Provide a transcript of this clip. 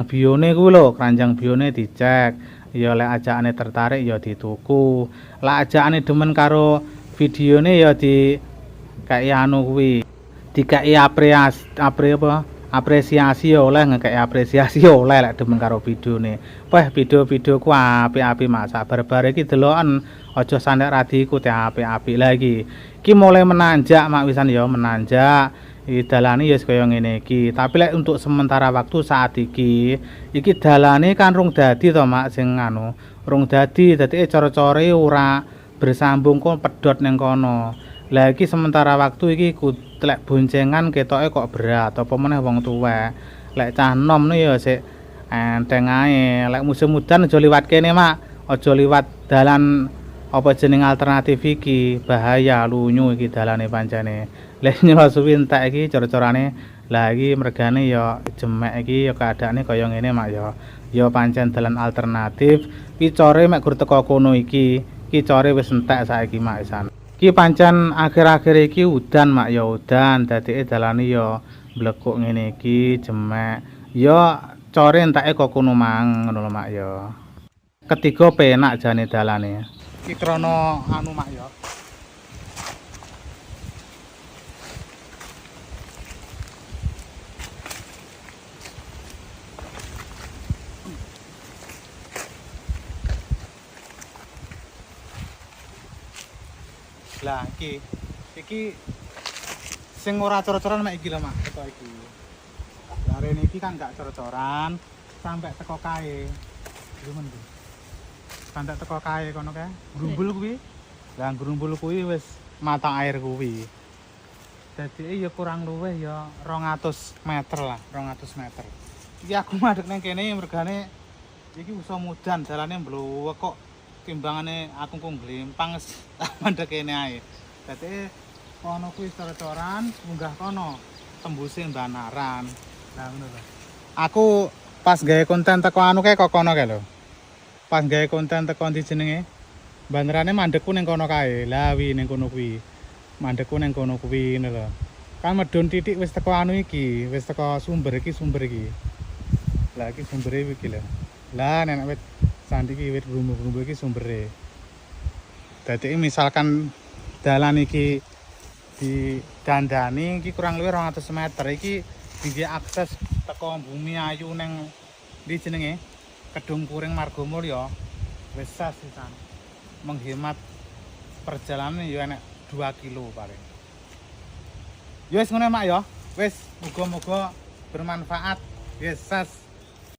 bione kuwi lho, keranjang bione dicek. Ya lek ajakane tertarik ya dituku. Lek ajakane demen karo videone ya dikei anu kuwi. Dikei apresiasi ya oleh ngekei apresiasi ya oleh lek demen karo videone. Wah, video-videoku apik-apik mak sabar-bar iki deloken aja sampe ra diikuti apik-apik lagi. Iki mulai menanjak mak wisan ya menanjak. Iki dalane ya kaya ngene iki. Tapi lek untuk sementara waktu saat iki dalane kan rung dadi to mak sing anu. Rung dadi cara-care ora bersambung kok pedhot ning kono. Lah iki sementara waktu iki lek boncengan ketoke kok berat apa meneh wong tuwek. Lek cah enom ya sik enteng ae. Lek musim udan aja liwat kene mak. Aja liwat dalan apa jeneng alternatif iki, bahaya lunyu iki dalane pancene. Lah nyelasuwi entek iki cara-carane lah iki mergane ya jemek iki ya keadaane kaya ngene mak ya. Ya pancen dalan alternatif. Iki core mek gur teko kono iki core wis entek saiki mak isan. Iki pancen akhir-akhir iki udan mak ya udan dadike dalane ya blekuk ngene iki jemek. Ya core enteke kok kono mang ngono lho mak ya. Ketiga penak jane dalane. Iki krana anu mak ya. Lah iki sing ora cor-coran mek iki lho mak teko iki. Lah rene iki kan gak cor-coran sampai teko kae. Gimana iki? Sampai teko kae kono kae, grumbul kuwi. Lah grumbul kuwi wis mata air kuwi. Dadi ya kurang luwih ya 200 meter lah, 200 meter. Iki aku madhek nang kene mergane iki usa mudan dalane mbluwek kok. Timbangane aku kok glempang mandek kene ae. Dadi kono kuwi cor-coran munggah kono tembuse Banaran. Lah ngono lho. Aku pas gawe konten teko anu kae kok kono kae lho. Pas gawe konten teko ndi jenenge? Bandarane mandekku ning kono kae. Lah wi ning kono kuwi. Mandekku ning kono kuwi ngono lho. Kan medhun titik wis teko anu iki, wis teko sumber iki. Lah iki sumbere iki lho. Lah nek wit sandi iki wit grumbu-grumbu iki sumbere. Dadi misalkan dalan iki didandani iki kurang luwih 200 meter iki tinggi akses teko Bumi Ayu ning ndi jenenge Kedung Puring Margomulya wis sisan. Menghemat perjalanan ya enek 2 kilo paling. Ya wis ngono mak ya. Wis muga-muga bermanfaat. Yes,